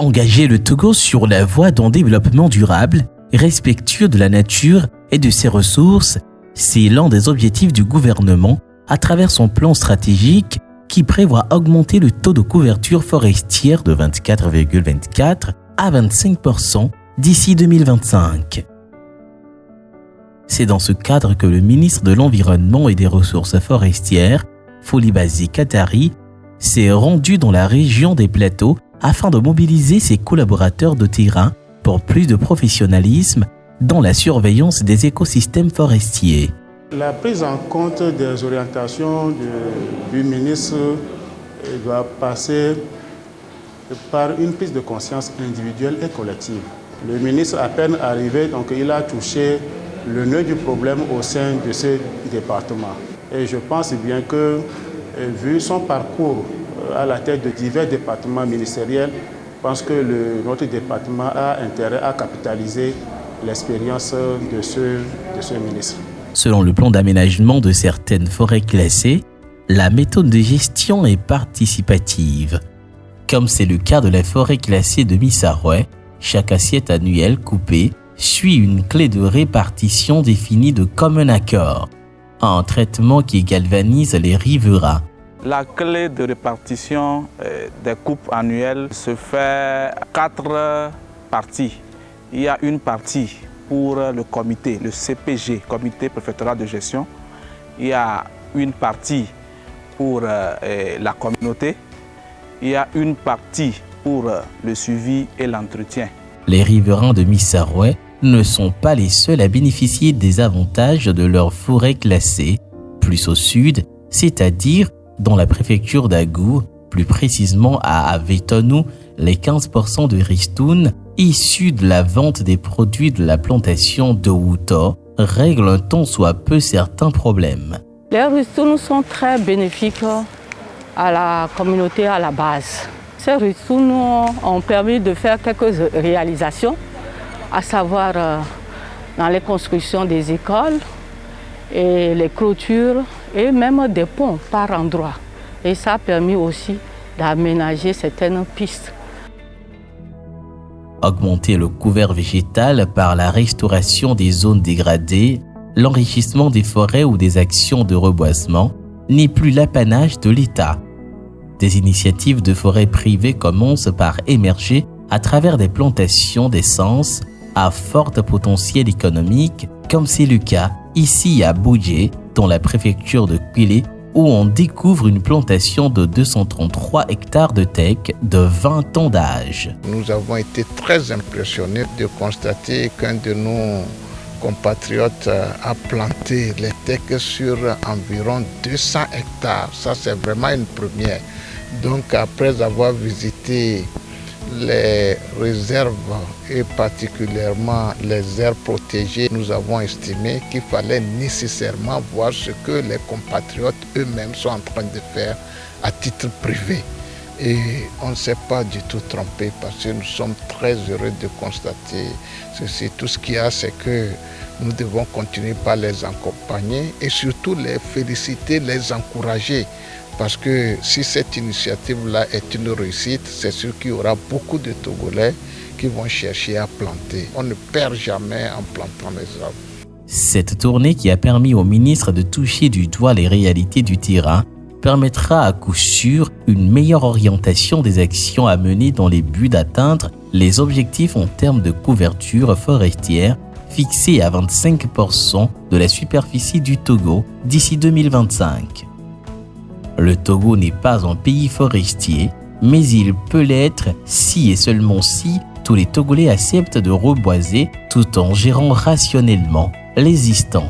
Engager le Togo sur la voie d'un développement durable, respectueux de la nature et de ses ressources, c'est l'un des objectifs du gouvernement à travers son plan stratégique qui prévoit augmenter le taux de couverture forestière de 24,24 à 25% d'ici 2025. C'est dans ce cadre que le ministre de l'Environnement et des Ressources forestières, Folibazy Katari, s'est rendu dans la région des Plateaux afin de mobiliser ses collaborateurs de terrain pour plus de professionnalisme dans la surveillance des écosystèmes forestiers. La prise en compte des orientations du ministre doit passer par une prise de conscience individuelle et collective. Le ministre, à peine arrivé, donc il a touché le nœud du problème au sein de ce département. Et je pense bien que, vu son parcours à la tête de divers départements ministériels, je pense que notre département a intérêt à capitaliser l'expérience de ce ministre. Selon le plan d'aménagement de certaines forêts classées, la méthode de gestion est participative. Comme c'est le cas de la forêt classée de Missarouet, chaque assiette annuelle coupée suit une clé de répartition définie de commun accord, un traitement qui galvanise les riverains. La clé de répartition des coupes annuelles se fait 4 parties. Il y a une partie pour le comité, le CPG, Comité préfectoral de gestion. Il y a une partie pour la communauté. Il y a une partie pour le suivi et l'entretien. Les riverains de Missarouet ne sont pas les seuls à bénéficier des avantages de leur forêt classée. Plus au sud, c'est-à-dire dans la préfecture d'Agou, plus précisément à Avetonou, les 15% de ristournes issus de la vente des produits de la plantation de Wuto règlent un tant soit peu certains problèmes. Les ristournes sont très bénéfiques à la communauté à la base. Ces ristournes ont permis de faire quelques réalisations, à savoir dans les constructions des écoles et les clôtures et même des ponts par endroits. Et ça a permis aussi d'aménager certaines pistes. Augmenter le couvert végétal par la restauration des zones dégradées, l'enrichissement des forêts ou des actions de reboisement n'est plus l'apanage de l'État. Des initiatives de forêts privées commencent par émerger à travers des plantations d'essence à fort potentiel économique, comme c'est le cas ici à Boudjé, dans la préfecture de Kwilé, où on découvre une plantation de 233 hectares de teck de 20 ans d'âge. Nous avons été très impressionnés de constater qu'un de nos compatriotes a planté les teck sur environ 200 hectares. Ça, c'est vraiment une première. Donc, après avoir visité les réserves et particulièrement les aires protégées, nous avons estimé qu'il fallait nécessairement voir ce que les compatriotes eux-mêmes sont en train de faire à titre privé. Et on ne s'est pas du tout trompé parce que nous sommes très heureux de constater ceci. Tout ce qu'il y a, c'est que nous devons continuer par les accompagner et surtout les féliciter, les encourager. Parce que si cette initiative-là est une réussite, c'est sûr qu'il y aura beaucoup de Togolais qui vont chercher à planter. On ne perd jamais en plantant les arbres. Cette tournée qui a permis au ministre de toucher du doigt les réalités du terrain permettra à coup sûr une meilleure orientation des actions à mener dans les buts d'atteindre les objectifs en termes de couverture forestière fixés à 25% de la superficie du Togo d'ici 2025. Le Togo n'est pas un pays forestier, mais il peut l'être si et seulement si tous les Togolais acceptent de reboiser tout en gérant rationnellement l'existant.